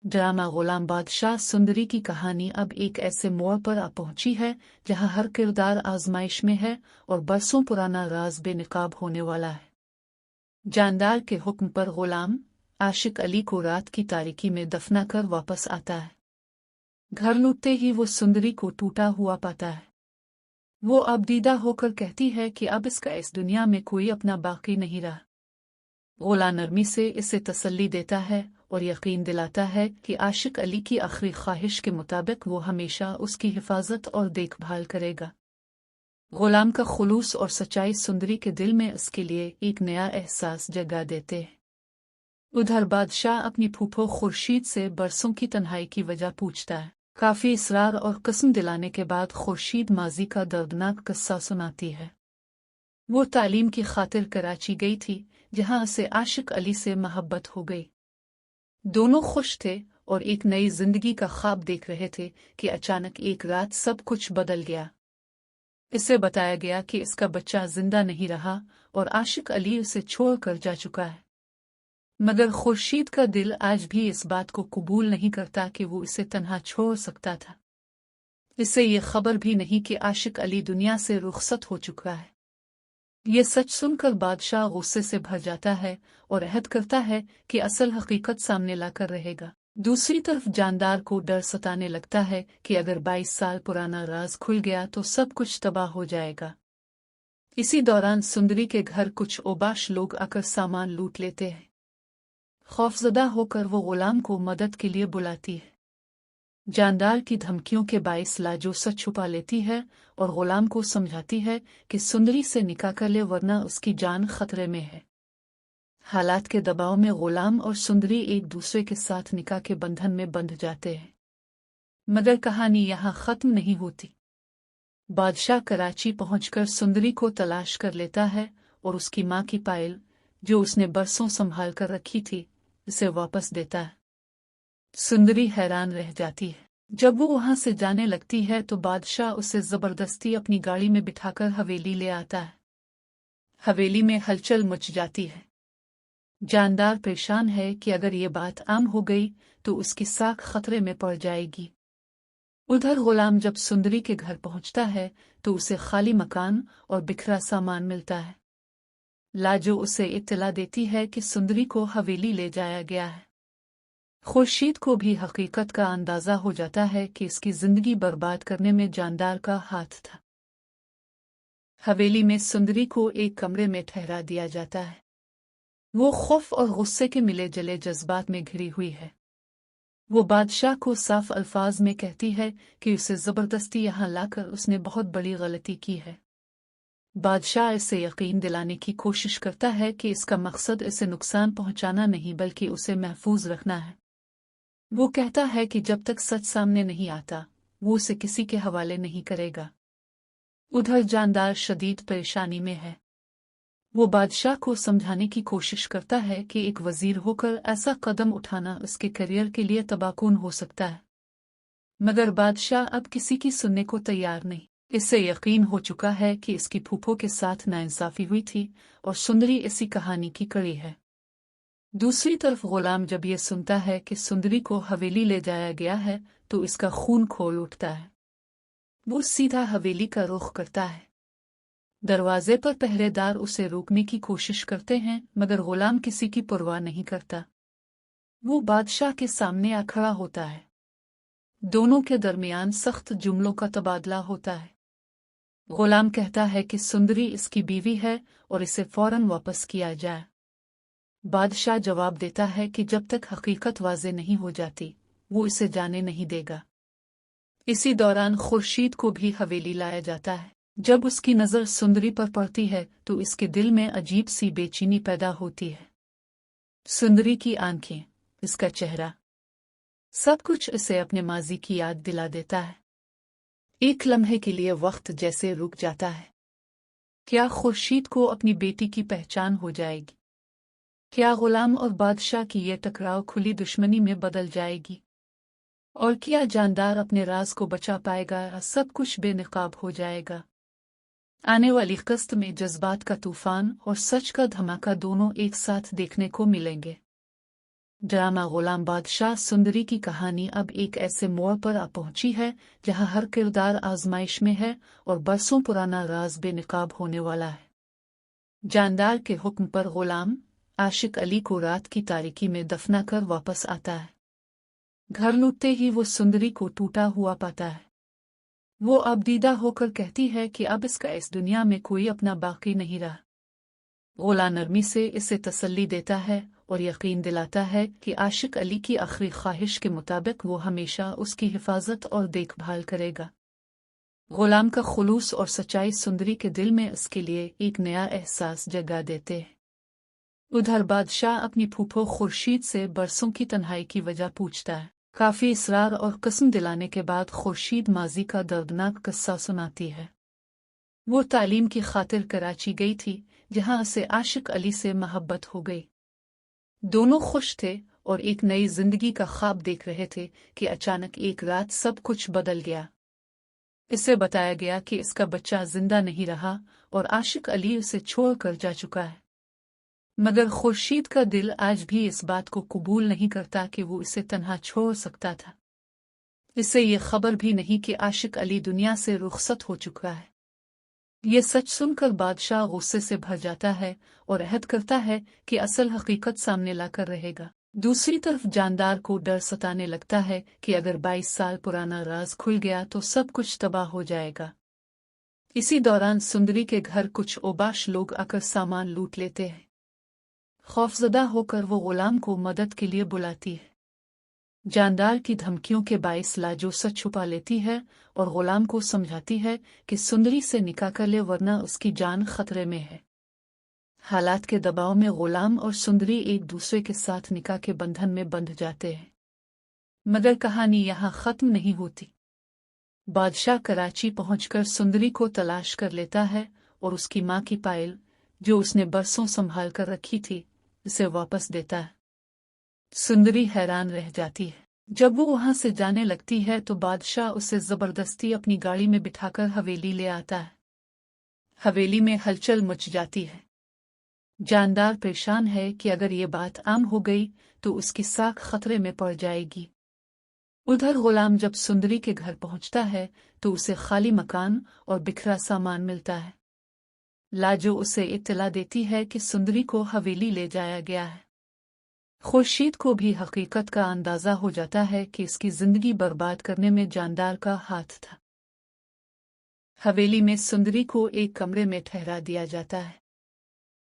Drama गुलाम बादशाह सुंदरी की कहानी अब एक ऐसे मोड़ पर आ पहुंची है जहां हर किरदार आजमाइश में है और बरसों पुराना राज बेनकाब होने वाला है। जानदार के हुक्म पर गुलाम आशिक अली को रात की तारीकी में दफना कर वापस आता है। घर लौटते ही वो सुंदरी को टूटा हुआ पाता है। वो अब दीदा होकर कहती है कि अब इसका इस दुनिया में कोई अपना बाकी नहीं रहा। गुलाम नरमी से इसे तसल्ली देता है और यकीन दिलाता है कि आशिक अली की आखिरी ख्वाहिश के मुताबिक वो हमेशा उसकी हिफाजत और देखभाल करेगा। गुलाम का खुलूस और सच्चाई सुंदरी के दिल में उसके लिए एक नया एहसास जगा देते हैं। उधर बादशाह अपनी फूफो खुर्शीद से बरसों की तन्हाई की वजह पूछता है। काफी इसरार और कसम दिलाने के बाद खुर्शीद माजी का दर्दनाक किस्सा सुनाती है। वो तालीम की खातिर कराची गई थी, जहां उसे आशिक अली से मोहब्बत हो गई। दोनों खुश थे और एक नई जिंदगी का ख्वाब देख रहे थे कि अचानक एक रात सब कुछ बदल गया। इसे बताया गया कि इसका बच्चा जिंदा नहीं रहा और आशिक अली उसे छोड़कर जा चुका है। मगर खुर्शीद का दिल आज भी इस बात को कबूल नहीं करता कि वो इसे तन्हा छोड़ सकता था। इसे ये खबर भी नहीं कि आशिक अली दुनिया से रुखसत हो चुका है। ये सच सुनकर बादशाह गुस्से से भर जाता है और अहद करता है कि असल हकीकत सामने लाकर रहेगा। दूसरी तरफ जानदार को डर सताने लगता है कि अगर 22 साल पुराना राज खुल गया तो सब कुछ तबाह हो जाएगा। इसी दौरान सुंदरी के घर कुछ ओबाश लोग आकर सामान लूट लेते हैं। खौफजदा होकर वो गुलाम को मदद के लिए बुलाती है। जानदार की धमकियों के बाइस लाजो सच छुपा लेती है और गुलाम को समझाती है कि सुंदरी से निकाह कर ले वरना उसकी जान खतरे में है। हालात के दबाव में गुलाम और सुंदरी एक दूसरे के साथ निकाह के बंधन में बंध जाते हैं। मगर कहानी यहाँ खत्म नहीं होती। बादशाह कराची पहुंचकर सुंदरी को तलाश कर लेता है और उसकी माँ की पायल, जो उसने बरसों संभाल कर रखी थी, उसे वापस देता है। सुंदरी हैरान रह जाती है। जब वो वहां से जाने लगती है तो बादशाह उसे जबरदस्ती अपनी गाड़ी में बिठाकर हवेली ले आता है। हवेली में हलचल मच जाती है। जानदार परेशान है कि अगर ये बात आम हो गई तो उसकी साख खतरे में पड़ जाएगी। उधर गुलाम जब सुंदरी के घर पहुंचता है तो उसे खाली मकान और बिखरा सामान मिलता है। लाजो उसे इत्तला देती है कि सुंदरी को हवेली ले जाया गया है। खुर्शीद को भी हकीकत का अंदाजा हो जाता है कि इसकी जिंदगी बर्बाद करने में जानदार का हाथ था। हवेली में सुंदरी को एक कमरे में ठहरा दिया जाता है। वो खौफ और गुस्से के मिले जले जज्बात में घिरी हुई है। वो बादशाह को साफ अल्फाज में कहती है कि उसे जबरदस्ती यहाँ लाकर उसने बहुत बड़ी गलती की है। बादशाह इसे यकीन दिलाने की कोशिश करता है कि इसका मकसद इसे नुकसान पहुंचाना नहीं बल्कि उसे महफूज रखना है। वो कहता है कि जब तक सच सामने नहीं आता वो उसे किसी के हवाले नहीं करेगा। उधर जानदार शदीद परेशानी में है। वो बादशाह को समझाने की कोशिश करता है कि एक वजीर होकर ऐसा कदम उठाना उसके करियर के लिए तबाहकुन हो सकता है। मगर बादशाह अब किसी की सुनने को तैयार नहीं। इससे यकीन हो चुका है कि इसकी फूफो के साथ नाइंसाफी हुई थी और सुंदरी इसी कहानी की कड़ी है। दूसरी तरफ गुलाम जब ये सुनता है कि सुंदरी को हवेली ले जाया गया है तो इसका खून खौल उठता है। वो सीधा हवेली का रुख करता है। दरवाजे पर पहरेदार उसे रोकने की कोशिश करते हैं मगर गुलाम किसी की परवाह नहीं करता। वो बादशाह के सामने आ खड़ा होता है। दोनों के दरमियान सख्त जुमलों का तबादला होता है। गुलाम कहता है कि सुंदरी इसकी बीवी है और इसे फौरन वापस किया जाए। बादशाह जवाब देता है कि जब तक हकीकत वाज़े नहीं हो जाती वो इसे जाने नहीं देगा। इसी दौरान खुर्शीद को भी हवेली लाया जाता है। जब उसकी नज़र सुंदरी पर पड़ती है तो इसके दिल में अजीब सी बेचैनी पैदा होती है। सुंदरी की आंखें, इसका चेहरा, सब कुछ इसे अपने माजी की याद दिला देता है। एक लम्हे के लिए वक्त जैसे रुक जाता है। क्या खुर्शीद को अपनी बेटी की पहचान हो जाएगी? क्या गुलाम और बादशाह की ये टकराव खुली दुश्मनी में बदल जाएगी? और क्या जानदार अपने राज को बचा पाएगा या सब कुछ बेनकाब हो जाएगा? आने वाली किस्त में जज्बात का तूफान और सच का धमाका दोनों एक साथ देखने को मिलेंगे। ड्रामा गुलाम बादशाह सुंदरी की कहानी अब एक ऐसे मोड़ पर आ पहुंची है जहां हर किरदार आजमाइश में है और बरसों पुराना राज बेनकाब होने वाला है। जानदार के हुक्म पर गुलाम आशिक अली को रात की तारीकी में दफना कर वापस आता है। घर लौटते ही वो सुंदरी को टूटा हुआ पाता है। वो अब दीदा होकर कहती है कि अब इसका इस दुनिया में कोई अपना बाकी नहीं रहा। गुलाम नरमी से इसे तसल्ली देता है और यकीन दिलाता है कि आशिक अली की आखिरी ख्वाहिश के मुताबिक वो हमेशा उसकी हिफाजत और देखभाल करेगा। गुलाम का खुलूस और सच्चाई सुंदरी के दिल में उसके लिए एक नया एहसास जगा देते हैं। उधर बादशाह अपनी फूफो खुर्शीद से बरसों की तन्हाई की वजह पूछता है। काफी इसरार और कसम दिलाने के बाद खुर्शीद माजी का दर्दनाक किस्सा सुनाती है। वो तालीम की खातिर कराची गई थी, जहां उसे आशिक अली से मोहब्बत हो गई। दोनों खुश थे और एक नई जिंदगी का ख्वाब देख रहे थे कि अचानक एक रात सब कुछ बदल गया। इसे बताया गया कि इसका बच्चा जिंदा नहीं रहा और आशिक अली उसे छोड़कर जा चुका है। मगर खुर्शीद का दिल आज भी इस बात को कबूल नहीं करता कि वो इसे तन्हा छोड़ सकता था। इसे ये खबर भी नहीं कि आशिक अली दुनिया से रुखसत हो चुका है। ये सच सुनकर बादशाह गुस्से से भर जाता है और अहद करता है कि असल हकीकत सामने लाकर रहेगा। दूसरी तरफ जानदार को डर सताने लगता है कि अगर 22 साल पुराना राज खुल गया तो सब कुछ तबाह हो जाएगा। इसी दौरान सुंदरी के घर कुछ ओबाश लोग आकर सामान लूट लेते हैं। खौफजदा होकर वो गुलाम को मदद के लिए बुलाती है। जानदार की धमकियों के बाइस लाजो सच छुपा लेती है और गुलाम को समझाती है कि सुंदरी से निकाह कर ले वरना उसकी जान खतरे में है। हालात के दबाव में गुलाम और सुंदरी एक दूसरे के साथ निकाह के बंधन में बंध जाते हैं। मगर कहानी यहाँ खत्म नहीं होती। बादशाह कराची पहुंचकर सुंदरी को तलाश कर लेता है और उसकी माँ की पायल, जो उसने बरसों संभाल कर रखी थी, उसे वापस देता है। सुंदरी हैरान रह जाती है। जब वो वहां से जाने लगती है तो बादशाह उसे जबरदस्ती अपनी गाड़ी में बिठाकर हवेली ले आता है। हवेली में हलचल मच जाती है। जानदार परेशान है कि अगर ये बात आम हो गई तो उसकी साख खतरे में पड़ जाएगी। उधर गुलाम जब सुंदरी के घर पहुंचता है तो उसे खाली मकान और बिखरा सामान मिलता है। लाजो उसे इत्तला देती है कि सुंदरी को हवेली ले जाया गया है। खुर्शीद को भी हकीकत का अंदाजा हो जाता है कि इसकी जिंदगी बर्बाद करने में जानदार का हाथ था। हवेली में सुंदरी को एक कमरे में ठहरा दिया जाता है।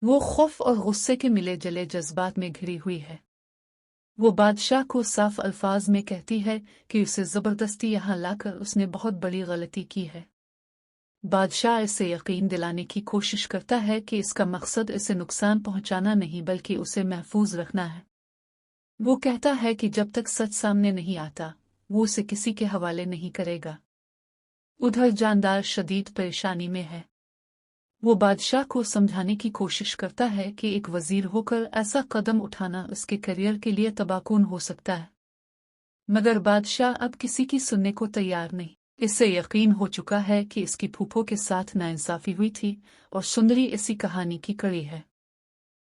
वो खौफ और गुस्से के मिले जले जज्बात में घिरी हुई है। वो बादशाह को साफ अल्फाज में कहती है कि उसे जबरदस्ती यहाँ लाकर उसने बहुत बड़ी गलती की है। बादशाह इसे यकीन दिलाने की कोशिश करता है कि इसका मकसद इसे नुकसान पहुंचाना नहीं बल्कि उसे महफूज रखना है। वो कहता है कि जब तक सच सामने नहीं आता वो उसे किसी के हवाले नहीं करेगा। उधर जानदार शदीद परेशानी में है। वो बादशाह को समझाने की कोशिश करता है कि एक वजीर होकर ऐसा कदम उठाना उसके करियर के लिए तबाहकुन हो सकता है। मगर बादशाह अब किसी की सुनने को तैयार नहीं। इससे यकीन हो चुका है कि इसकी फूफो के साथ नाइंसाफी हुई थी और सुंदरी इसी कहानी की कड़ी है।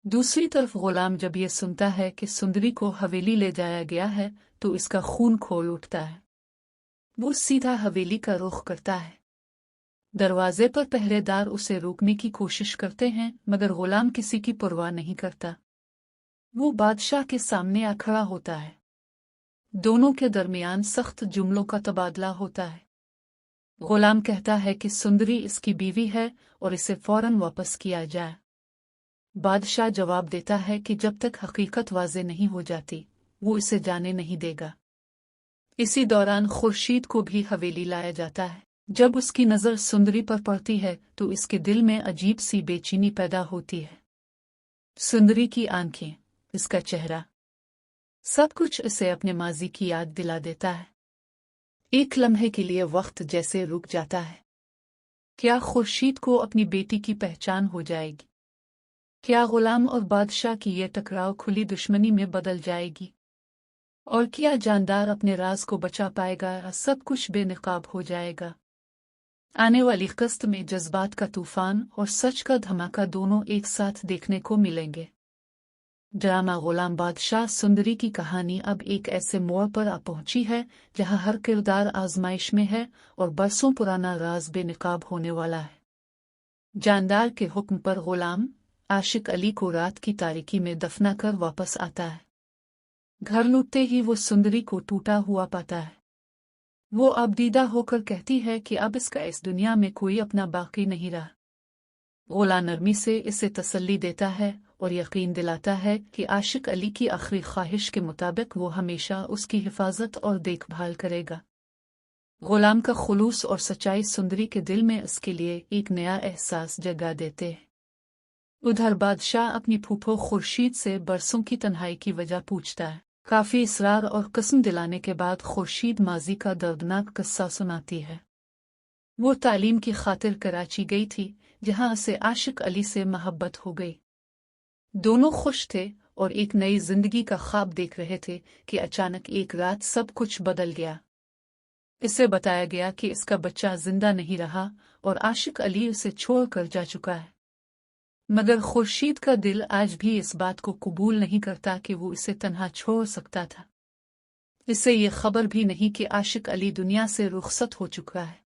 दूसरी तरफ गुलाम जब ये सुनता है कि सुंदरी को हवेली ले जाया गया है तो इसका खून खौल उठता है। वो सीधा हवेली का रुख करता है। दरवाजे पर पहरेदार उसे रोकने की कोशिश करते हैं मगर गुलाम किसी की परवाह नहीं करता। वो बादशाह के सामने आ खड़ा होता है। दोनों के दरमियान सख्त जुमलों का तबादला होता है। गुलाम कहता है कि सुंदरी इसकी बीवी है और इसे फौरन वापस किया जाए। बादशाह जवाब देता है कि जब तक हकीकत वाज़े नहीं हो जाती वो इसे जाने नहीं देगा। इसी दौरान खुर्शीद को भी हवेली लाया जाता है। जब उसकी नज़र सुंदरी पर पड़ती है तो इसके दिल में अजीब सी बेचैनी पैदा होती है। सुंदरी की आंखें, इसका चेहरा, सब कुछ इसे अपने माजी की याद दिला देता है। एक लम्हे के लिए वक्त जैसे रुक जाता है। क्या खुर्शीद को अपनी बेटी की पहचान हो जाएगी? क्या गुलाम और बादशाह की ये टकराव खुली दुश्मनी में बदल जाएगी? और क्या जानदार अपने राज को बचा पाएगा या सब कुछ बेनकाब हो जाएगा? आने वाली किस्त में जज्बात का तूफान और सच का धमाका दोनों एक साथ देखने को मिलेंगे। ड्रामा गुलाम बादशाह सुंदरी की कहानी अब एक ऐसे मोड़ पर आ पहुंची है जहां हर किरदार आजमाइश में है और बरसों पुराना राज बेनकाब होने वाला है। जानदार के हुक्म पर गुलाम आशिक अली को रात की तारीकी में दफना कर वापस आता है। घर लूटते ही वो सुंदरी को टूटा हुआ पाता है। वो अब दीदा होकर कहती है कि अब इसका इस दुनिया में कोई अपना बाकी नहीं रहा। गुलाम नरमी से इसे तसल्ली देता है और यकीन दिलाता है कि आशिक अली की आखिरी ख्वाहिश के मुताबिक वो हमेशा उसकी हिफाजत और देखभाल करेगा। गुलाम का खुलूस और सच्चाई सुंदरी के दिल में इसके लिए एक नया एहसास जगा देते हैं। उधर बादशाह अपनी फूफो खुर्शीद से बरसों की तन्हाई की वजह पूछता है। काफी इसरार और कसम दिलाने के बाद खुर्शीद माजी का दर्दनाक किस्सा सुनाती है। वो तालीम की खातिर कराची गई थी, जहां उसे आशिक अली से मोहब्बत हो गई। दोनों खुश थे और एक नई जिंदगी का ख्वाब देख रहे थे कि अचानक एक रात सब कुछ बदल गया। इसे बताया गया कि इसका बच्चा जिंदा नहीं रहा और आशिक अली उसे छोड़कर जा चुका है। मगर खुर्शीद का दिल आज भी इस बात को कबूल नहीं करता कि वो इसे तन्हा छोड़ सकता था। इसे ये खबर भी नहीं कि आशिक अली दुनिया से रुखसत हो चुका है।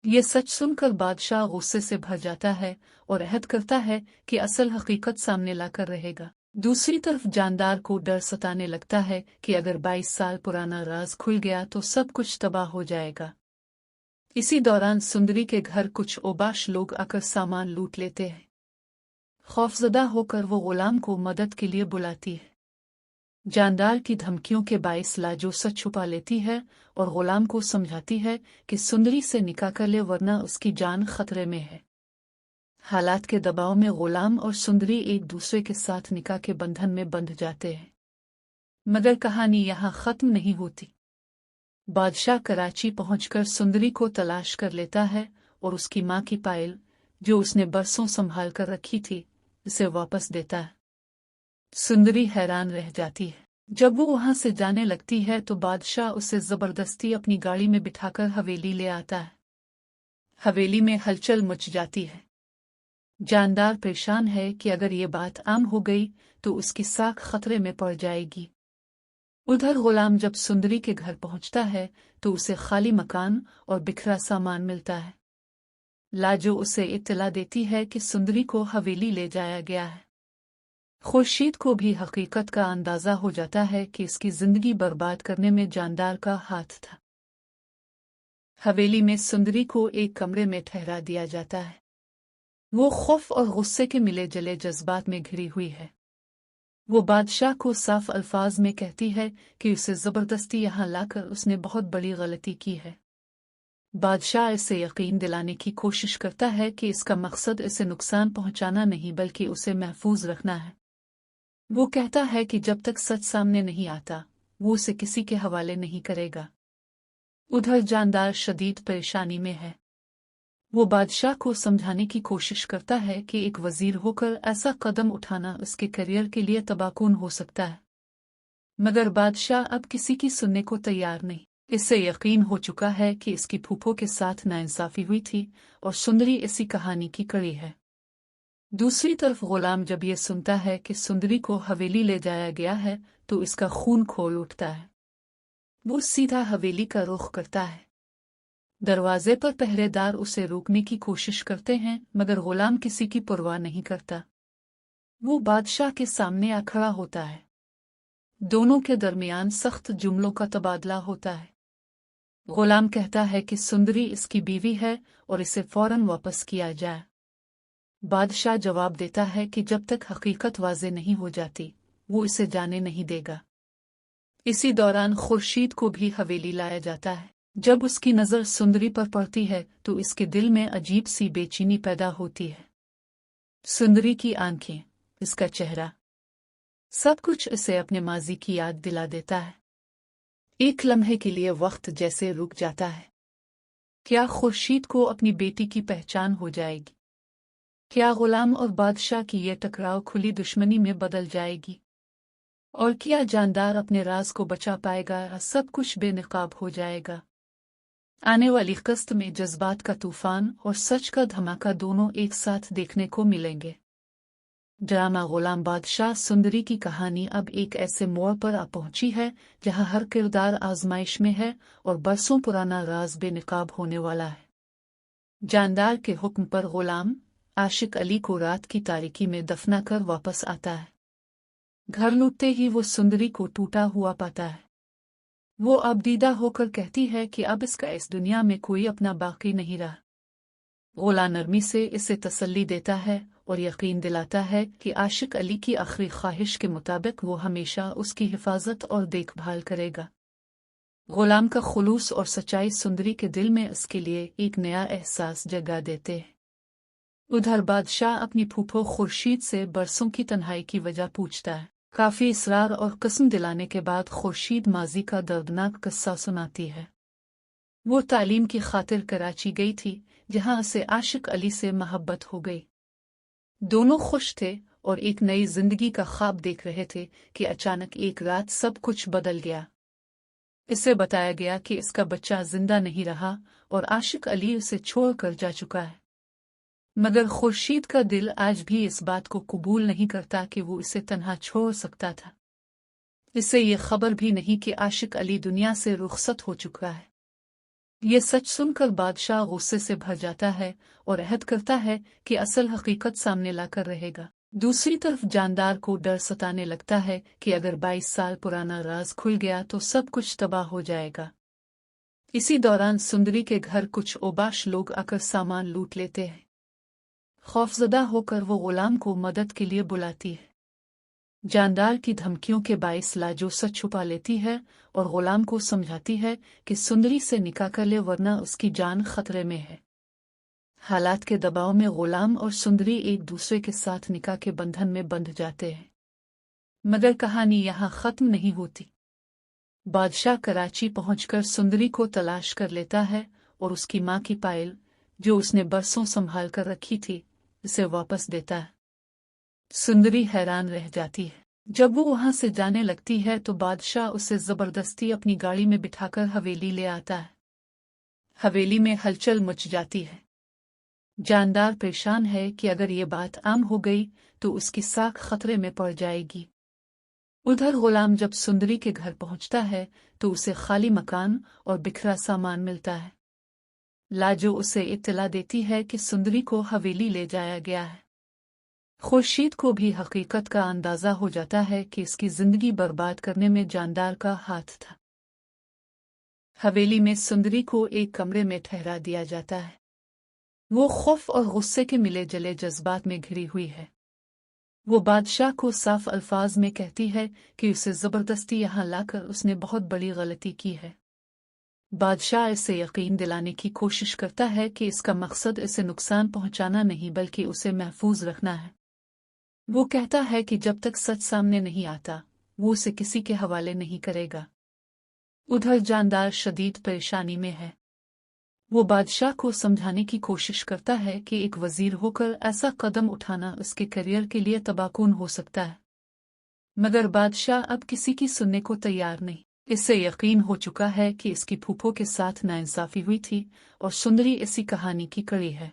ये सच सुनकर बादशाह गुस्से से भर जाता है और अहद करता है कि असल हकीकत सामने लाकर रहेगा। दूसरी तरफ जानदार को डर सताने लगता है कि अगर 22 साल पुराना राज खुल गया तो सब कुछ तबाह हो जाएगा। इसी दौरान सुंदरी के घर कुछ ओबाश लोग आकर सामान लूट लेते हैं। खौफजदा होकर वो गुलाम को मदद के लिए बुलाती है। जानदार की धमकियों के बाइस लाजो सच छुपा लेती है और गुलाम को समझाती है कि सुंदरी से निकाह कर ले वरना उसकी जान खतरे में है। हालात के दबाव में गुलाम और सुंदरी एक दूसरे के साथ निकाह के बंधन में बंध जाते हैं। मगर कहानी यहाँ खत्म नहीं होती। बादशाह कराची पहुंचकर सुंदरी को तलाश कर लेता है और उसकी माँ की पायल, जो उसने बरसों संभाल कर रखी थी, उसे वापस देता है। सुंदरी हैरान रह जाती है। जब वो वहां से जाने लगती है तो बादशाह उसे जबरदस्ती अपनी गाड़ी में बिठाकर हवेली ले आता है। हवेली में हलचल मच जाती है। जानदार परेशान है कि अगर ये बात आम हो गई तो उसकी साख खतरे में पड़ जाएगी। उधर गुलाम जब सुंदरी के घर पहुंचता है तो उसे खाली मकान और बिखरा सामान मिलता है। लाजो उसे इत्तला देती है कि सुंदरी को हवेली ले जाया गया है। खुर्शीद को भी हकीकत का अंदाजा हो जाता है कि इसकी जिंदगी बर्बाद करने में जानदार का हाथ था। हवेली में सुंदरी को एक कमरे में ठहरा दिया जाता है। वो खौफ और गुस्से के मिले जले जज्बात में घिरी हुई है। वो बादशाह को साफ अल्फाज में कहती है कि उसे जबरदस्ती यहाँ लाकर उसने बहुत बड़ी गलती की है। बादशाह इसे यकीन दिलाने की कोशिश करता है कि इसका मकसद इसे नुकसान पहुंचाना नहीं बल्कि उसे महफूज रखना है। वो कहता है कि जब तक सच सामने नहीं आता वो उसे किसी के हवाले नहीं करेगा। उधर जानदार शदीद परेशानी में है। वो बादशाह को समझाने की कोशिश करता है कि एक वजीर होकर ऐसा कदम उठाना उसके करियर के लिए तबाहकुन हो सकता है। मगर बादशाह अब किसी की सुनने को तैयार नहीं। इससे यकीन हो चुका है कि इसकी फूफो के साथ नाइंसाफी हुई थी और सुंदरी इसी कहानी की कड़ी है। दूसरी तरफ गुलाम जब ये सुनता है कि सुंदरी को हवेली ले जाया गया है तो इसका खून खोल उठता है। वो सीधा हवेली का रुख करता है। दरवाजे पर पहरेदार उसे रोकने की कोशिश करते हैं मगर गुलाम किसी की परवाह नहीं करता। वो बादशाह के सामने आ खड़ा होता है। दोनों के दरमियान सख्त जुमलों का तबादला होता है। गुलाम कहता है कि सुंदरी इसकी बीवी है और इसे फौरन वापस किया जाए। बादशाह जवाब देता है कि जब तक हकीकत वाज़े नहीं हो जाती वो इसे जाने नहीं देगा। इसी दौरान खुर्शीद को भी हवेली लाया जाता है। जब उसकी नज़र सुंदरी पर पड़ती है तो इसके दिल में अजीब सी बेचैनी पैदा होती है। सुंदरी की आंखें, इसका चेहरा, सब कुछ इसे अपने माजी की याद दिला देता है। एक लम्हे के लिए वक्त जैसे रुक जाता है। क्या खुर्शीद को अपनी बेटी की पहचान हो जाएगी? क्या गुलाम और बादशाह की यह टकराव खुली दुश्मनी में बदल जाएगी? और क्या जानदार अपने राज को बचा पाएगा या सब कुछ बेनकाब हो जाएगा? आने वाली किस्त में जज्बात का तूफान और सच का धमाका दोनों एक साथ देखने को मिलेंगे। ड्रामा गुलाम बादशाह सुंदरी की कहानी अब एक ऐसे मोड़ पर आ पहुंची है जहां हर किरदार आजमाइश में है और बरसों पुराना राज बेनकाब होने वाला है। जानदार के हुक्म पर गुलाम आशिक अली को रात की तारीकी में दफना कर वापस आता है। घर लूटते ही वो सुंदरी को टूटा हुआ पाता है। वो अबदीदा होकर कहती है कि अब इसका इस दुनिया में कोई अपना बाकी नहीं रहा। गुलाम नरमी से इसे तसल्ली देता है और यकीन दिलाता है कि आशिक अली की आखिरी ख्वाहिश के मुताबिक वो हमेशा उसकी हिफाजत और देखभाल करेगा। गुलाम का खुलूस और सच्चाई सुंदरी के दिल में उसके लिए एक नया एहसास जगा देते हैं। उधर बादशाह अपनी फूफो खुर्शीद से बरसों की तन्हाई की वजह पूछता है। काफी इसरार और कसम दिलाने के बाद खुर्शीद माजी का दर्दनाक किस्सा सुनाती है। वो तालीम की खातिर कराची गई थी, जहां उसे आशिक अली से मोहब्बत हो गई। दोनों खुश थे और एक नई जिंदगी का ख्वाब देख रहे थे कि अचानक एक रात सब कुछ बदल गया। इसे बताया गया कि इसका बच्चा जिंदा नहीं रहा और आशिक अली उसे छोड़कर जा चुका है। मगर खुर्शीद का दिल आज भी इस बात को कबूल नहीं करता कि वो इसे तन्हा छोड़ सकता था। इसे ये खबर भी नहीं कि आशिक अली दुनिया से रुखसत हो चुका है। ये सच सुनकर बादशाह गुस्से से भर जाता है और अहद करता है कि असल हकीकत सामने लाकर रहेगा। दूसरी तरफ जानदार को डर सताने लगता है कि अगर 22 साल पुराना राज खुल गया तो सब कुछ तबाह हो जाएगा। इसी दौरान सुंदरी के घर कुछ ओबाश लोग आकर सामान लूट लेते हैं। खौफजदा होकर वो गुलाम को मदद के लिए बुलाती है। जानदार की धमकियों के बाइस लाजो सच छुपा लेती है और गुलाम को समझाती है कि सुंदरी से निकाह कर ले वरना उसकी जान खतरे में है। हालात के दबाव में गुलाम और सुंदरी एक दूसरे के साथ निकाह के बंधन में बंध जाते हैं। मगर कहानी यहाँ खत्म नहीं होती। बादशाह कराची पहुंचकर सुंदरी को तलाश कर लेता है और उसकी माँ की पायल, जो उसने बरसों संभाल कर रखी थी, उसे वापस देता है। सुंदरी हैरान रह जाती है। जब वो वहां से जाने लगती है तो बादशाह उसे जबरदस्ती अपनी गाड़ी में बिठाकर हवेली ले आता है। हवेली में हलचल मच जाती है। जानदार परेशान है कि अगर ये बात आम हो गई तो उसकी साख खतरे में पड़ जाएगी। उधर गुलाम जब सुंदरी के घर पहुंचता है तो उसे खाली मकान और बिखरा सामान मिलता है। लाजो उसे इत्तला देती है कि सुंदरी को हवेली ले जाया गया है। खुर्शीद को भी हकीकत का अंदाजा हो जाता है कि इसकी जिंदगी बर्बाद करने में जानदार का हाथ था। हवेली में सुंदरी को एक कमरे में ठहरा दिया जाता है। वो खौफ और गुस्से के मिले जले जज्बात में घिरी हुई है। वो बादशाह को साफ अल्फाज में कहती है कि उसे जबरदस्ती यहाँ लाकर उसने बहुत बड़ी गलती की है। बादशाह इसे यकीन दिलाने की कोशिश करता है कि इसका मकसद इसे नुकसान पहुंचाना नहीं बल्कि उसे महफूज रखना है। वो कहता है कि जब तक सच सामने नहीं आता वो उसे किसी के हवाले नहीं करेगा। उधर जानदार शदीद परेशानी में है। वो बादशाह को समझाने की कोशिश करता है कि एक वजीर होकर ऐसा कदम उठाना उसके करियर के लिए तबाहकुन हो सकता है। मगर बादशाह अब किसी की सुनने को तैयार नहीं। इससे यकीन हो चुका है कि इसकी फूफो के साथ नाइंसाफी हुई थी और सुंदरी इसी कहानी की कड़ी है।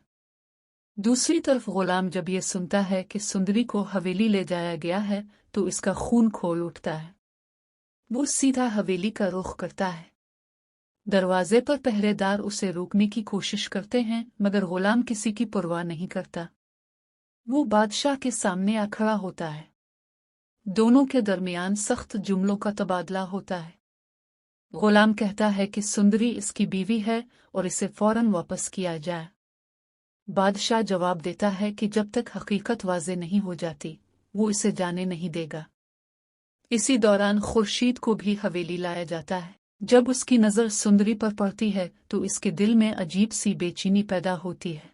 दूसरी तरफ गुलाम जब ये सुनता है कि सुंदरी को हवेली ले जाया गया है तो इसका खून खोल उठता है। वो सीधा हवेली का रुख करता है। दरवाजे पर पहरेदार उसे रोकने की कोशिश करते हैं मगर गुलाम किसी की परवाह नहीं करता। वो बादशाह के सामने आ खड़ा होता है। दोनों के दरमियान सख्त जुमलों का तबादला होता है। गुलाम कहता है कि सुंदरी इसकी बीवी है और इसे फौरन वापस किया जाए। बादशाह जवाब देता है कि जब तक हकीकत वाज़े नहीं हो जाती वो इसे जाने नहीं देगा। इसी दौरान खुर्शीद को भी हवेली लाया जाता है। जब उसकी नज़र सुंदरी पर पड़ती है तो इसके दिल में अजीब सी बेचैनी पैदा होती है।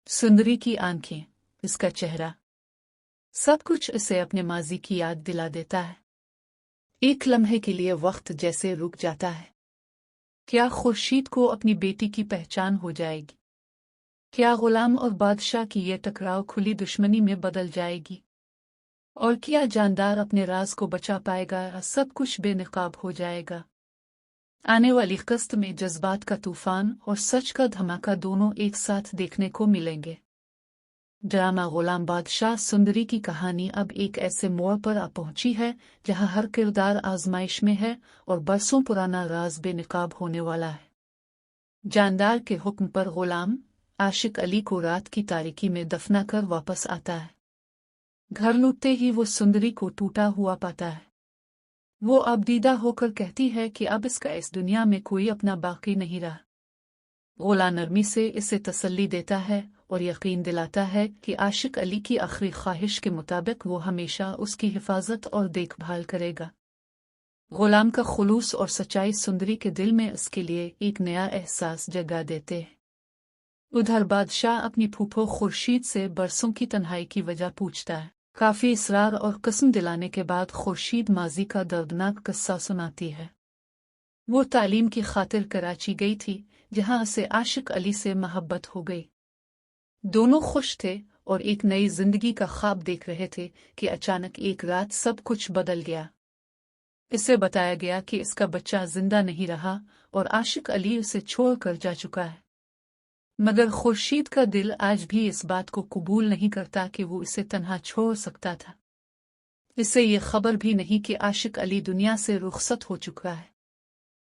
सुंदरी की आंखें, इसका चेहरा, सब कुछ इसे अपने माजी की याद दिला देता है। एक लम्हे के लिए वक्त जैसे रुक जाता है। क्या खुर्शीद को अपनी बेटी की पहचान हो जाएगी? क्या गुलाम और बादशाह की ये टकराव खुली दुश्मनी में बदल जाएगी? और क्या जानदार अपने राज को बचा पाएगा या सब कुछ बेनकाब हो जाएगा? आने वाली किस्त में जज्बात का तूफान और सच का धमाका दोनों एक साथ देखने को मिलेंगे। ड्रामा गुलाम बादशाह सुंदरी की कहानी अब एक ऐसे मोड़ पर आ पहुंची है जहां हर किरदार आजमाइश में है और बरसों पुराना राज बेनकाब होने वाला है। जानदार के हुक्म पर गुलाम आशिक अली को रात की तारीकी में दफना कर वापस आता है। घर लौटते ही वो सुंदरी को टूटा हुआ पाता है। वो अबदीदा होकर कहती है कि अब इसका इस दुनिया में कोई अपना बाकी नहीं रहा। गुलाम नरमी से इसे तसल्ली देता है और यकीन दिलाता है कि आशिक अली की आखिरी ख्वाहिश के मुताबिक वो हमेशा उसकी हिफाजत और देखभाल करेगा। गुलाम का खुलूस और सच्चाई सुंदरी के दिल में इसके लिए एक नया एहसास जगा देते हैं। उधर बादशाह अपनी फूफो खुर्शीद से बरसों की तन्हाई की वजह पूछता है। काफी इसरार और कसम दिलाने के बाद खुर्शीद माजी का दर्दनाक किस्सा सुनाती है। वो तालीम की खातिर कराची गई थी, जहां उसे आशिक अली से मोहब्बत हो गई। दोनों खुश थे और एक नई जिंदगी का ख्वाब देख रहे थे कि अचानक एक रात सब कुछ बदल गया। इसे बताया गया कि इसका बच्चा जिंदा नहीं रहा और आशिक अली उसे छोड़कर जा चुका है। मगर खुर्शीद का दिल आज भी इस बात को कबूल नहीं करता कि वो इसे तन्हा छोड़ सकता था। इसे ये खबर भी नहीं कि आशिक अली दुनिया से रुखसत हो चुका है।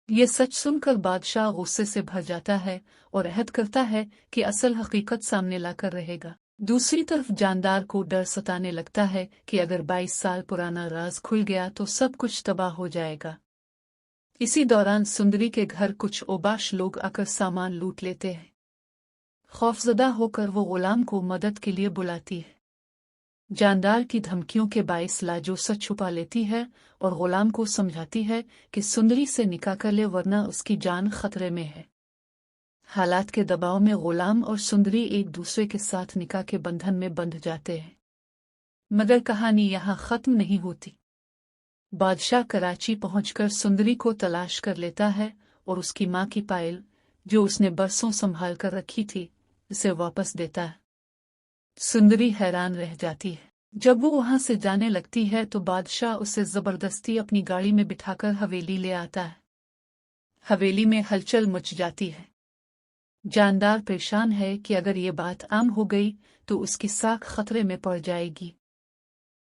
ये सच सुनकर बादशाह गुस्से से भर जाता है और अहद करता है कि असल हकीकत सामने लाकर रहेगा। दूसरी तरफ जानदार को डर सताने लगता है कि अगर 22 साल पुराना राज खुल गया तो सब कुछ तबाह हो जाएगा। इसी दौरान सुंदरी के घर कुछ ओबाश लोग आकर सामान लूट लेते हैं। खौफजदा होकर वो गुलाम को मदद के लिए बुलाती है। जानदार की धमकियों के बाइस लाजो सच छुपा लेती है और गुलाम को समझाती है कि सुंदरी से निकाह कर ले वरना उसकी जान खतरे में है। हालात के दबाव में गुलाम और सुंदरी एक दूसरे के साथ निकाह के बंधन में बंध जाते हैं। मगर कहानी यहाँ खत्म नहीं होती। बादशाह कराची पहुंचकर सुंदरी को तलाश कर लेता है और उसकी माँ की पायल, जो उसने बरसों संभाल कर रखी थी, उसे वापस देता है। सुंदरी हैरान रह जाती है। जब वो वहां से जाने लगती है तो बादशाह उसे जबरदस्ती अपनी गाड़ी में बिठाकर हवेली ले आता है। हवेली में हलचल मच जाती है। जानदार परेशान है कि अगर ये बात आम हो गई तो उसकी साख खतरे में पड़ जाएगी।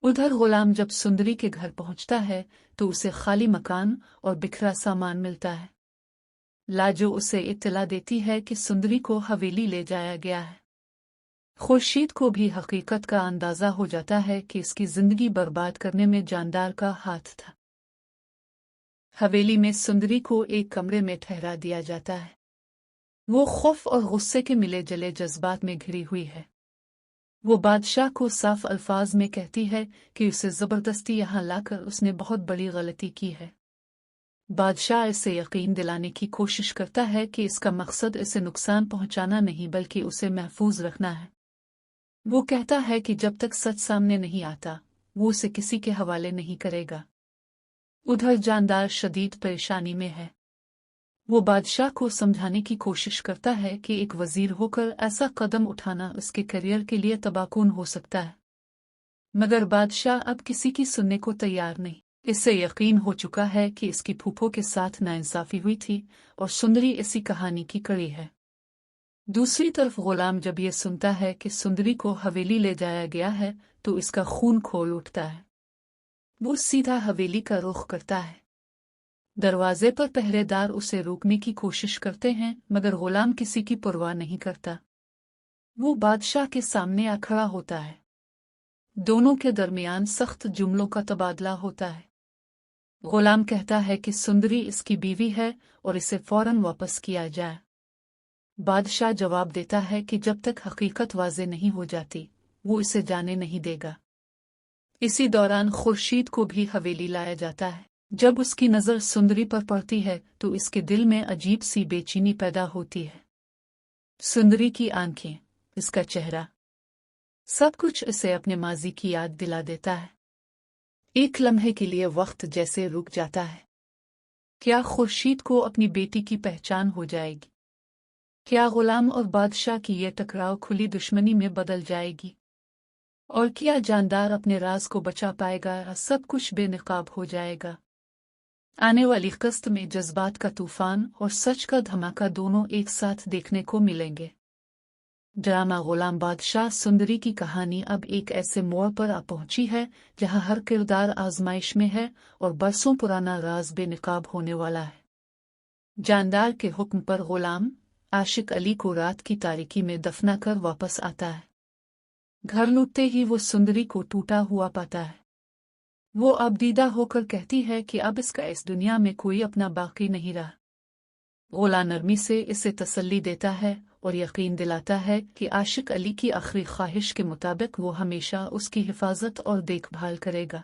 उधर गुलाम जब सुंदरी के घर पहुंचता है तो उसे खाली मकान और बिखरा सामान मिलता है। लाजो उसे इत्तला देती है कि सुंदरी को हवेली ले जाया गया है। खुर्शीद को भी हकीकत का अंदाजा हो जाता है कि इसकी जिंदगी बर्बाद करने में जानदार का हाथ था। हवेली में सुंदरी को एक कमरे में ठहरा दिया जाता है। वो खौफ और गुस्से के मिले जले जज्बात में घिरी हुई है। वो बादशाह को साफ अल्फाज में कहती है कि उसे जबरदस्ती यहाँ लाकर उसने बहुत बड़ी गलती की है। बादशाह इसे यकीन दिलाने की कोशिश करता है कि इसका मकसद इसे नुकसान पहुंचाना नहीं बल्कि उसे महफूज रखना है। वो कहता है कि जब तक सच सामने नहीं आता वो उसे किसी के हवाले नहीं करेगा। उधर जानदार शदीद परेशानी में है। वो बादशाह को समझाने की कोशिश करता है कि एक वजीर होकर ऐसा कदम उठाना उसके करियर के लिए तबाहकुन हो सकता है। मगर बादशाह अब किसी की सुनने को तैयार नहीं। इससे यकीन हो चुका है कि इसकी फूफो के साथ नाइंसाफी हुई थी और सुंदरी इसी कहानी की कड़ी है। दूसरी तरफ गुलाम जब ये सुनता है कि सुंदरी को हवेली ले जाया गया है तो इसका खून खौल उठता है। वो सीधा हवेली का रुख करता है। दरवाजे पर पहरेदार उसे रोकने की कोशिश करते हैं मगर गुलाम किसी की परवाह नहीं करता। वो बादशाह के सामने आ खड़ा होता है। दोनों के दरमियान सख्त जुमलों का तबादला होता है। गुलाम कहता है कि सुंदरी इसकी बीवी है और इसे फौरन वापस किया जाए। बादशाह जवाब देता है कि जब तक हकीकत वाज़े नहीं हो जाती वो इसे जाने नहीं देगा। इसी दौरान खुर्शीद को भी हवेली लाया जाता है। जब उसकी नज़र सुंदरी पर पड़ती है तो इसके दिल में अजीब सी बेचैनी पैदा होती है। सुंदरी की आंखें, इसका चेहरा, सब कुछ इसे अपने माजी की याद दिला देता है। एक लम्हे के लिए वक्त जैसे रुक जाता है। क्या खुर्शीद को अपनी बेटी की पहचान हो जाएगी? क्या गुलाम और बादशाह की यह टकराव खुली दुश्मनी में बदल जाएगी? और क्या जानदार अपने राज को बचा पाएगा या सब कुछ बेनकाब हो जाएगा? आने वाली किस्त में जज्बात का तूफान और सच का धमाका दोनों एक साथ देखने को मिलेंगे। ड्रामा गुलाम बादशाह सुंदरी की कहानी अब एक ऐसे मोड़ पर आ पहुंची है जहां हर किरदार आजमाइश में है और बरसों पुराना राज बेनकाब होने वाला है। जानदार के हुक्म पर गुलाम आशिक अली को रात की तारीकी में दफना कर वापस आता है। घर लौटते ही वो सुंदरी को टूटा हुआ पाता है। वो अब दीदा होकर कहती है कि अब इसका इस दुनिया में कोई अपना बाकी नहीं रहा। गुलाम नरमी से इसे तसल्ली देता है और यकीन दिलाता है कि आशिक अली की आखिरी ख्वाहिश के मुताबिक वो हमेशा उसकी हिफाजत और देखभाल करेगा।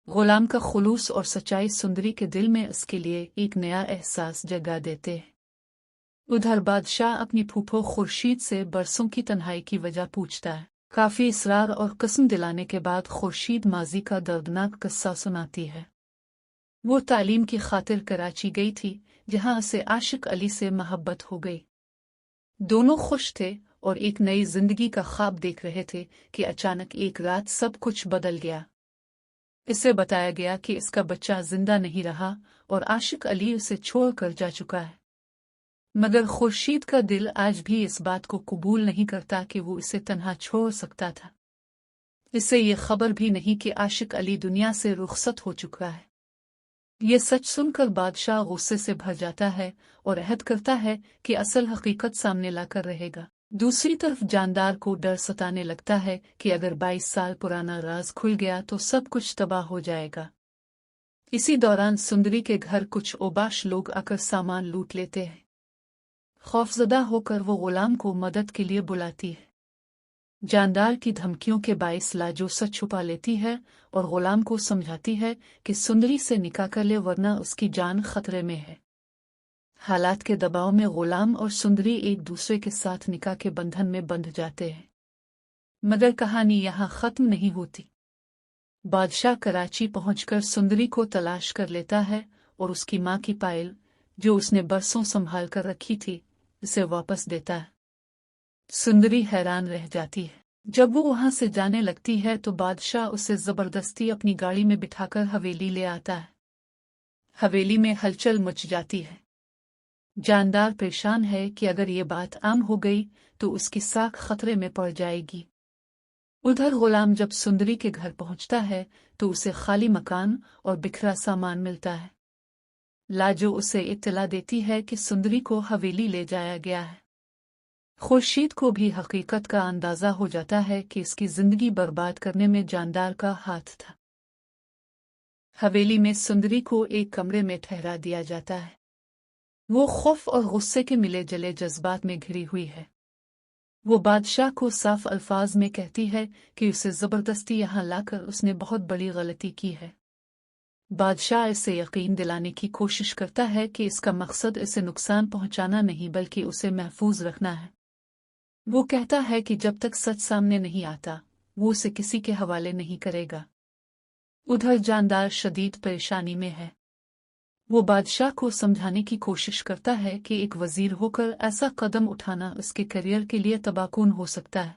गुलाम का खुलूस और सच्चाई सुंदरी के दिल में उसके लिए एक नया एहसास जगा देते हैं। उधर बादशाह अपनी फूफो खुर्शीद से बरसों की तन्हाई की वजह पूछता है। काफी इसरार और कसम दिलाने के बाद खुर्शीद माजी का दर्दनाक किस्सा सुनाती है। वो तालीम की खातिर कराची गई थी, जहां उसे आशिक अली से मोहब्बत हो गई। दोनों खुश थे और एक नई जिंदगी का ख्वाब देख रहे थे कि अचानक एक रात सब कुछ बदल गया। इसे बताया गया कि इसका बच्चा जिंदा नहीं रहा और आशिक अली उसे छोड़कर जा चुका है। मगर खुर्शीद का दिल आज भी इस बात को कबूल नहीं करता कि वो इसे तन्हा छोड़ सकता था। इसे ये खबर भी नहीं कि आशिक अली दुनिया से रुखसत हो चुका है। ये सच सुनकर बादशाह गुस्से से भर जाता है और अहद करता है कि असल हकीकत सामने लाकर रहेगा। दूसरी तरफ जानदार को डर सताने लगता है कि अगर 22 साल पुराना राज खुल गया तो सब कुछ तबाह हो जाएगा। इसी दौरान सुंदरी के घर कुछ ओबाश लोग आकर सामान लूट लेते हैं। खौफजदा होकर वो गुलाम को मदद के लिए बुलाती है। जानदार की धमकियों के बाइस लाजो सच छुपा लेती है और गुलाम को समझाती है कि सुंदरी से निकाह कर ले वरना उसकी जान खतरे में है। हालात के दबाव में गुलाम और सुंदरी एक दूसरे के साथ निकाह के बंधन में बंध जाते हैं। मगर कहानी यहाँ खत्म नहीं होती। बादशाह कराची पहुंचकर सुंदरी को तलाश कर लेता है और उसकी माँ की पायल, जो उसने बरसों संभाल कर रखी थी, उसे वापस देता है। सुंदरी हैरान रह जाती है। जब वो वहां से जाने लगती है तो बादशाह उसे जबरदस्ती अपनी गाड़ी में बिठाकर हवेली ले आता है। हवेली में हलचल मच जाती है। जानदार परेशान है कि अगर ये बात आम हो गई तो उसकी साख खतरे में पड़ जाएगी। उधर गुलाम जब सुंदरी के घर पहुंचता है तो उसे खाली मकान और बिखरा सामान मिलता है। लाजो उसे इत्तला देती है कि सुंदरी को हवेली ले जाया गया है। खुर्शीद को भी हकीकत का अंदाजा हो जाता है कि इसकी जिंदगी बर्बाद करने में जानदार का हाथ था। हवेली में सुंदरी को एक कमरे में ठहरा दिया जाता है। वो खौफ और गुस्से के मिले जले जज्बात में घिरी हुई है। वो बादशाह को साफ अल्फाज में कहती है कि उसे जबरदस्ती यहाँ लाकर उसने बहुत बड़ी गलती की है। बादशाह इसे यकीन दिलाने की कोशिश करता है कि इसका मकसद इसे नुकसान पहुंचाना नहीं बल्कि उसे महफूज रखना है। वो कहता है कि जब तक सच सामने नहीं आता वो उसे किसी के हवाले नहीं करेगा। उधर जानदार शदीद परेशानी में है। वो बादशाह को समझाने की कोशिश करता है कि एक वजीर होकर ऐसा कदम उठाना उसके करियर के लिए तबाहकुन हो सकता है।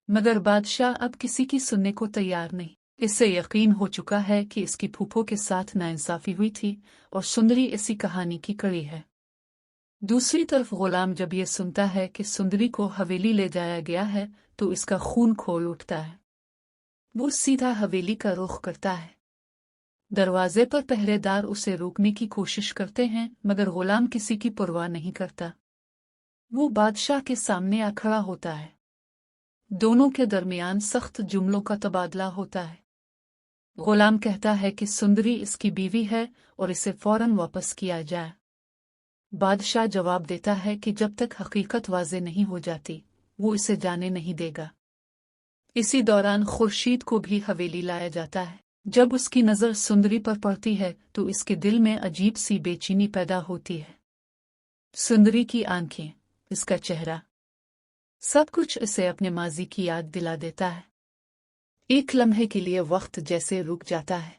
मगर बादशाह अब किसी की सुनने को तैयार नहीं। इससे यकीन हो चुका है कि इसकी फूफो के साथ नाइंसाफी हुई थी और सुंदरी इसी कहानी की कड़ी है। दूसरी तरफ गुलाम जब ये सुनता है कि सुंदरी को हवेली ले जाया गया है तो इसका खून खौल उठता है। वो सीधा हवेली का रुख करता है। दरवाजे पर पहरेदार उसे रोकने की कोशिश करते हैं मगर गुलाम किसी की परवाह नहीं करता। वो बादशाह के सामने आ खड़ा होता है। दोनों के दरमियान सख्त जुमलों का तबादला होता है। गुलाम कहता है कि सुंदरी इसकी बीवी है और इसे फौरन वापस किया जाए। बादशाह जवाब देता है कि जब तक हकीकत वाज़े नहीं हो जाती वो इसे जाने नहीं देगा। इसी दौरान खुर्शीद को भी हवेली लाया जाता है। जब उसकी नज़र सुंदरी पर पड़ती है तो इसके दिल में अजीब सी बेचैनी पैदा होती है। सुंदरी की आंखें, इसका चेहरा, सब कुछ इसे अपने माजी की याद दिला देता है। एक लम्हे के लिए वक्त जैसे रुक जाता है।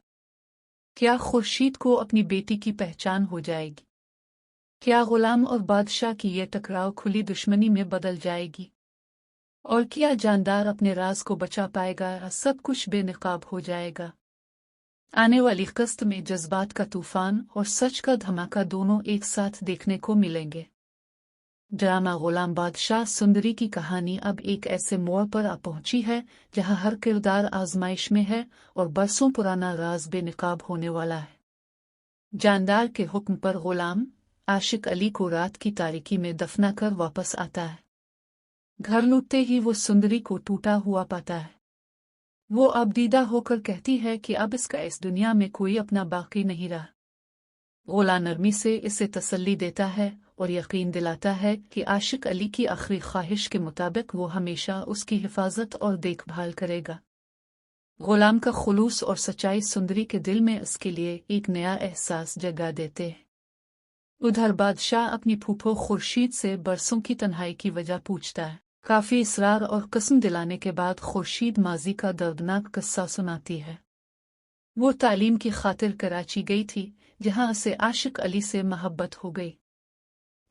क्या खुर्शीद को अपनी बेटी की पहचान हो जाएगी? क्या गुलाम और बादशाह की यह टकराव खुली दुश्मनी में बदल जाएगी? और क्या जानदार अपने राज को बचा पाएगा या सब कुछ बेनकाब हो जाएगा? आने वाली किस्त में जज्बात का तूफान और सच का धमाका दोनों एक साथ देखने को मिलेंगे। ड्रामा गुलाम बादशाह सुंदरी की कहानी अब एक ऐसे मोड़ पर आ पहुंची है जहां हर किरदार आजमाइश में है और बरसों पुराना राज बेनकाब होने वाला है। जानदार के हुक्म पर गुलाम आशिक अली को रात की तारीकी में दफना कर वापस आता है। घर लौटते ही वो सुंदरी को टूटा हुआ पाता है। वो अब दीदा होकर कहती है कि अब इसका इस दुनिया में कोई अपना बाकी नहीं रहा। गुलाम नरमी से इसे तसल्ली देता है और यकीन दिलाता है कि आशिक अली की आखिरी ख्वाहिश के मुताबिक वो हमेशा उसकी हिफाजत और देखभाल करेगा। गुलाम का खुलूस और सच्चाई सुंदरी के दिल में उसके लिए एक नया एहसास जगा देते हैं। उधर बादशाह अपनी फूफो खुर्शीद से बरसों की तन्हाई की वजह पूछता है। काफी इसरार और कसम दिलाने के बाद खुर्शीद माजी का दर्दनाक किस्सा सुनाती है। वो तालीम की खातिर कराची गई थी, जहां उसे आशिक अली से मोहब्बत हो गई।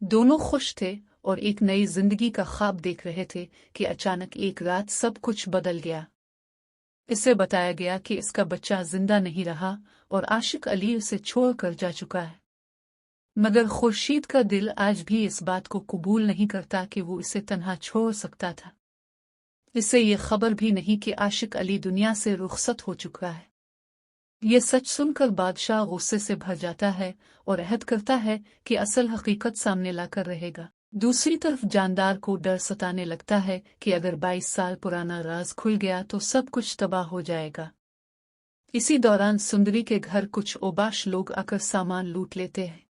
दोनों खुश थे और एक नई जिंदगी का ख्वाब देख रहे थे कि अचानक एक रात सब कुछ बदल गया। इसे बताया गया कि इसका बच्चा जिंदा नहीं रहा और आशिक अली उसे छोड़कर जा चुका है। मगर खुर्शीद का दिल आज भी इस बात को कबूल नहीं करता कि वो इसे तन्हा छोड़ सकता था। इसे ये खबर भी नहीं कि आशिक अली दुनिया से रुखसत हो चुका है। ये सच सुनकर बादशाह गुस्से से भर जाता है और अहद करता है कि असल हकीकत सामने लाकर रहेगा। दूसरी तरफ जानदार को डर सताने लगता है कि अगर 22 साल पुराना राज खुल गया तो सब कुछ तबाह हो जाएगा। इसी दौरान सुंदरी के घर कुछ ओबाश लोग आकर सामान लूट लेते हैं।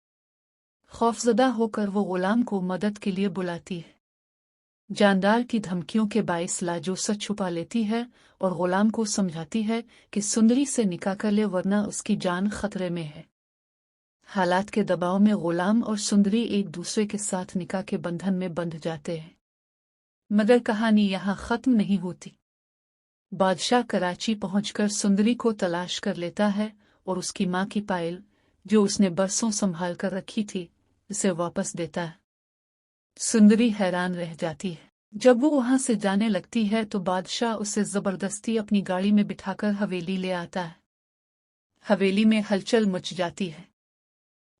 खौफजदा होकर वो गुलाम को मदद के लिए बुलाती है। जानदार की धमकियों के बाइस लाजो सच छुपा लेती है और गुलाम को समझाती है कि सुंदरी से निकाह कर ले वरना उसकी जान खतरे में है। हालात के दबाव में गुलाम और सुंदरी एक दूसरे के साथ निकाह के बंधन में बंध जाते हैं। मगर कहानी यहाँ खत्म नहीं होती। बादशाह कराची पहुंचकर सुंदरी को तलाश कर लेता है और उसकी माँ की पायल, जो उसने बरसों संभाल कर रखी थी, उसे वापस देता है। सुंदरी हैरान रह जाती है। जब वो वहां से जाने लगती है तो बादशाह उसे जबरदस्ती अपनी गाड़ी में बिठाकर हवेली ले आता है। हवेली में हलचल मच जाती है।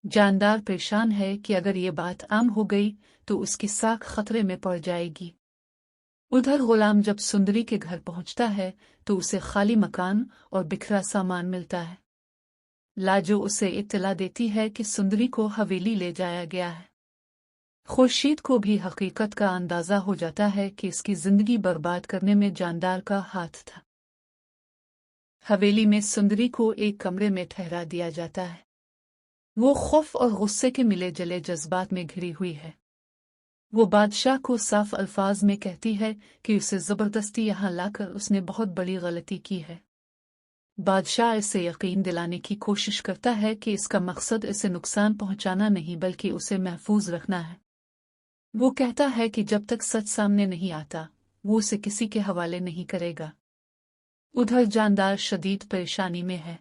जानदार परेशान है कि अगर ये बात आम हो गई तो उसकी साख खतरे में पड़ जाएगी। उधर गुलाम जब सुंदरी के घर पहुंचता है तो उसे खाली मकान और बिखरा सामान मिलता है। लाजो उसे इत्तला देती है कि सुंदरी को हवेली ले जाया गया है। खुर्शीद को भी हकीकत का अंदाजा हो जाता है कि इसकी जिंदगी बर्बाद करने में जानदार का हाथ था। हवेली में सुंदरी को एक कमरे में ठहरा दिया जाता है। वो खौफ और गुस्से के मिले जले जज्बात में घिरी हुई है। वो बादशाह को साफ अल्फाज में कहती है कि उसे जबरदस्ती यहाँ लाकर उसने बहुत बड़ी गलती की है। बादशाह इसे यकीन दिलाने की कोशिश करता है कि इसका मकसद इसे नुकसान पहुंचाना नहीं बल्कि उसे महफूज रखना है। वो कहता है कि जब तक सच सामने नहीं आता वो उसे किसी के हवाले नहीं करेगा। उधर जानदार शदीद परेशानी में है।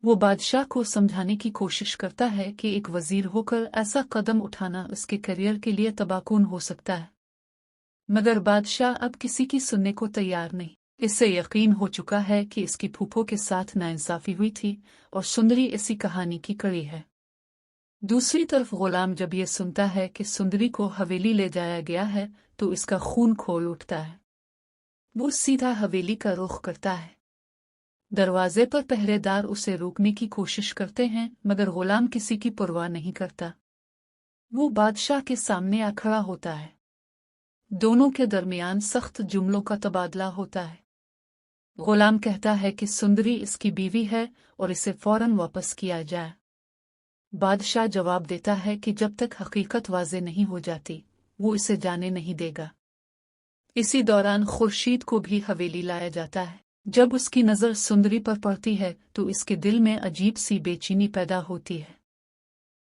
वो बादशाह को समझाने की कोशिश करता है कि एक वजीर होकर ऐसा कदम उठाना उसके करियर के लिए तबाहकुन हो सकता है। मगर बादशाह अब किसी की सुनने को तैयार नहीं। इससे यकीन हो चुका है कि इसकी फूफो के साथ नाइंसाफी हुई थी और सुंदरी इसी कहानी की कड़ी है। दूसरी तरफ गुलाम जब ये सुनता है कि सुंदरी को हवेली ले जाया गया है तो इसका खून खौल उठता है। वो सीधा हवेली का रुख करता है। दरवाजे पर पहरेदार उसे रोकने की कोशिश करते हैं मगर गुलाम किसी की परवाह नहीं करता। वो बादशाह के सामने आ खड़ा होता है। दोनों के दरमियान सख्त जुमलों का तबादला होता है। गुलाम कहता है कि सुंदरी इसकी बीवी है और इसे फौरन वापस किया जाए। बादशाह जवाब देता है कि जब तक हकीकत वाज़े नहीं हो जाती वो इसे जाने नहीं देगा। इसी दौरान खुर्शीद को भी हवेली लाया जाता है। जब उसकी नज़र सुंदरी पर पड़ती है तो इसके दिल में अजीब सी बेचैनी पैदा होती है।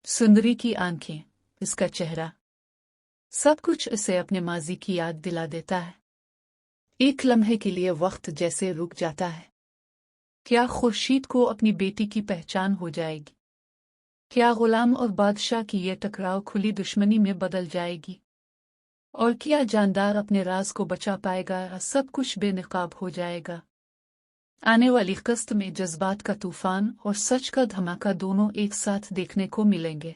सुंदरी की आंखें, इसका चेहरा, सब कुछ इसे अपने माजी की याद दिला देता है। एक लम्हे के लिए वक्त जैसे रुक जाता है। क्या खुर्शीद को अपनी बेटी की पहचान हो जाएगी? क्या गुलाम और बादशाह की ये टकराव खुली दुश्मनी में बदल जाएगी? और क्या जानदार अपने राज को बचा पाएगा या सब कुछ बेनकाब हो जाएगा? आने वाली किस्त में जज्बात का तूफान और सच का धमाका दोनों एक साथ देखने को मिलेंगे।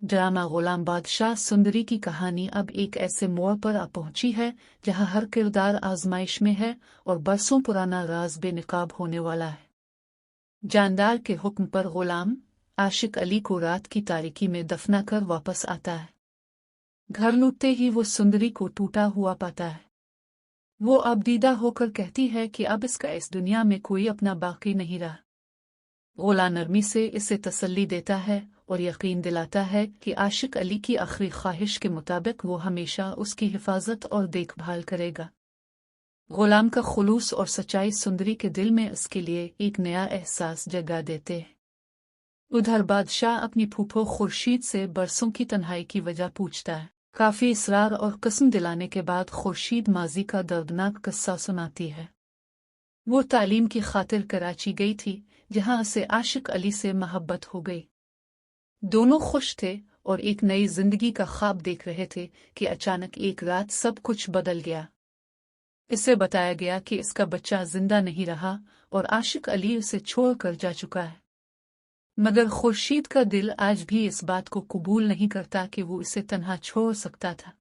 ड्रामा गुलाम बादशाह सुंदरी की कहानी अब एक ऐसे मोड़ पर आ पहुंची है जहां हर किरदार आजमाइश में है और बरसों पुराना राज बेनकाब होने वाला है। जानदार के हुक्म पर गुलाम आशिक अली को रात की तारीकी में दफना कर वापस आता है। घर लौटते ही वो सुंदरी को टूटा हुआ पाता है। वो अब दीदा होकर कहती है कि अब इसका इस दुनिया में कोई अपना बाकी नहीं रहा। गुलाम नरमी से इसे तसल्ली देता है और यकीन दिलाता है कि आशिक अली की आखिरी ख्वाहिश के मुताबिक वो हमेशा उसकी हिफाजत और देखभाल करेगा। गुलाम का खुलूस और सच्चाई सुंदरी के दिल में उसके लिए एक नया एहसास जगा देते हैं। उधर बादशाह अपनी फूफो खुर्शीद से बरसों की तन्हाई की वजह पूछता है। काफी इसरार और कसम दिलाने के बाद खुर्शीद माजी का दर्दनाक किस्सा सुनाती है। वो तालीम की खातिर कराची गई थी, जहां उसे आशिक अली से मोहब्बत हो गई। दोनों खुश थे और एक नई जिंदगी का ख्वाब देख रहे थे कि अचानक एक रात सब कुछ बदल गया। इसे बताया गया कि इसका बच्चा जिंदा नहीं रहा और आशिक अली उसे छोड़कर जा चुका है। मगर खुर्शीद का दिल आज भी इस बात को कबूल नहीं करता कि वो इसे तन्हा छोड़ सकता था।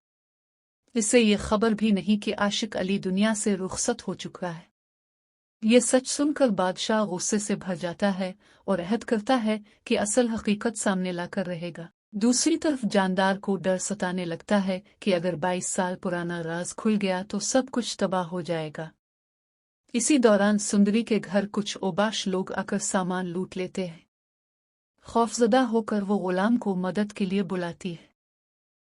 इसे ये खबर भी नहीं कि आशिक अली दुनिया से रुखसत हो चुका है। ये सच सुनकर बादशाह गुस्से से भर जाता है और अहद करता है कि असल हकीकत सामने लाकर रहेगा। दूसरी तरफ जानदार को डर सताने लगता है कि अगर 22 साल पुराना राज खुल गया तो सब कुछ तबाह हो जाएगा। इसी दौरान सुंदरी के घर कुछ ओबाश लोग आकर सामान लूट लेते हैं। खौफजदा होकर वो गुलाम को मदद के लिए बुलाती है।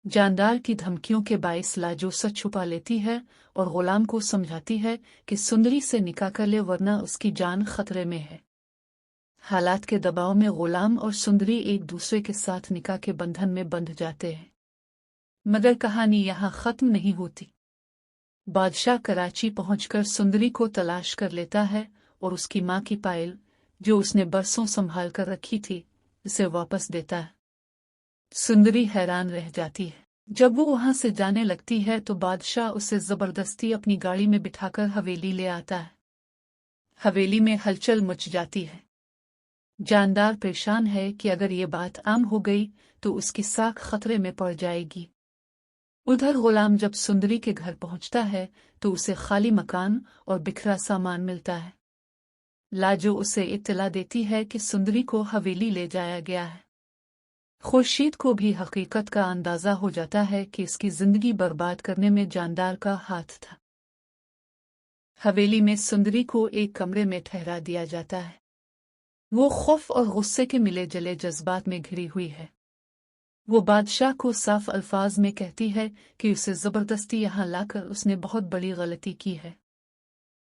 जानदार की धमकियों के बाइस लाजो सच छुपा लेती है और गुलाम को समझाती है कि सुंदरी से निकाह कर ले वरना उसकी जान खतरे में है। हालात के दबाव में गुलाम और सुंदरी एक दूसरे के साथ निकाह के बंधन में बंध जाते हैं। मगर कहानी यहाँ खत्म नहीं होती। बादशाह कराची पहुंचकर सुंदरी को तलाश कर लेता है और उसकी माँ की पायल, जो उसने बरसों संभाल कर रखी थी, उसे वापस देता है। सुंदरी हैरान रह जाती है। जब वो वहां से जाने लगती है तो बादशाह उसे जबरदस्ती अपनी गाड़ी में बिठाकर हवेली ले आता है। हवेली में हलचल मच जाती है। जानदार परेशान है कि अगर ये बात आम हो गई तो उसकी साख खतरे में पड़ जाएगी। उधर गुलाम जब सुंदरी के घर पहुंचता है तो उसे खाली मकान और बिखरा सामान मिलता है। लाजो उसे इत्तला देती है कि सुंदरी को हवेली ले जाया गया है। खुर्शीद को भी हकीकत का अंदाजा हो जाता है कि इसकी जिंदगी बर्बाद करने में जानदार का हाथ था। हवेली में सुंदरी को एक कमरे में ठहरा दिया जाता है। वो खौफ और गुस्से के मिले जले जज्बात में घिरी हुई है। वो बादशाह को साफ अल्फाज में कहती है कि उसे जबरदस्ती यहाँ लाकर उसने बहुत बड़ी गलती की है।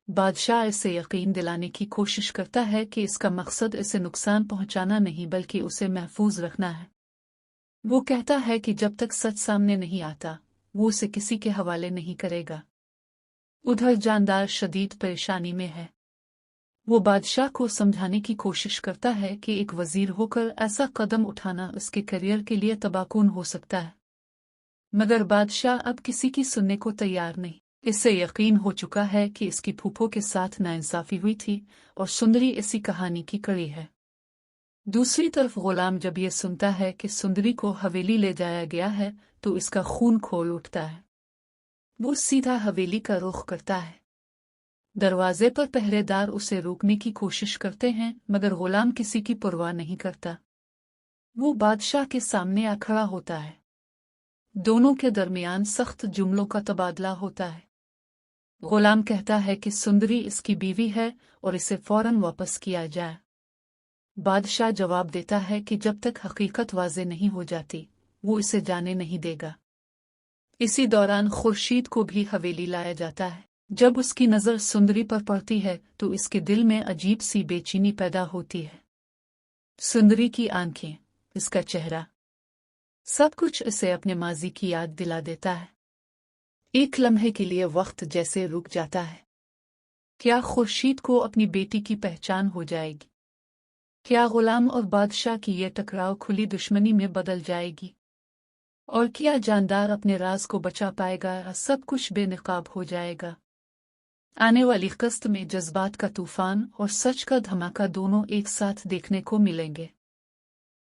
बादशाह इसे यकीन दिलाने की कोशिश करता है कि इसका मकसद इसे नुकसान पहुंचाना नहीं बल्कि उसे महफूज रखना है। वो कहता है कि जब तक सच सामने नहीं आता वो उसे किसी के हवाले नहीं करेगा। उधर जानदार शदीद परेशानी में है। वो बादशाह को समझाने की कोशिश करता है कि एक वजीर होकर ऐसा कदम उठाना उसके करियर के लिए तबाहकुन हो सकता है। मगर बादशाह अब किसी की सुनने को तैयार नहीं। इससे यकीन हो चुका है कि इसकी फूफो के साथ नाइंसाफी हुई थी और सुंदरी इसी कहानी की कड़ी है। दूसरी तरफ गुलाम जब ये सुनता है कि सुंदरी को हवेली ले जाया गया है तो इसका खून खौल उठता है। वो सीधा हवेली का रुख करता है। दरवाजे पर पहरेदार उसे रोकने की कोशिश करते हैं मगर गुलाम किसी की परवाह नहीं करता। वो बादशाह के सामने आ खड़ा होता है। दोनों के दरमियान सख्त जुमलों का तबादला होता है। गुलाम कहता है कि सुंदरी इसकी बीवी है और इसे फौरन वापस किया जाए। बादशाह जवाब देता है कि जब तक हकीकत वाज़े नहीं हो जाती वो इसे जाने नहीं देगा। इसी दौरान खुर्शीद को भी हवेली लाया जाता है। जब उसकी नज़र सुंदरी पर पड़ती है तो इसके दिल में अजीब सी बेचैनी पैदा होती है। सुंदरी की आंखें, इसका चेहरा, सब कुछ इसे अपने माजी की याद दिला देता है। एक लम्हे के लिए वक्त जैसे रुक जाता है। क्या खुर्शीद को अपनी बेटी की पहचान हो जाएगी? क्या गुलाम और बादशाह की ये टकराव खुली दुश्मनी में बदल जाएगी? और क्या जानदार अपने राज को बचा पाएगा या सब कुछ बेनकाब हो जाएगा? आने वाली किस्त में जज्बात का तूफान और सच का धमाका दोनों एक साथ देखने को मिलेंगे।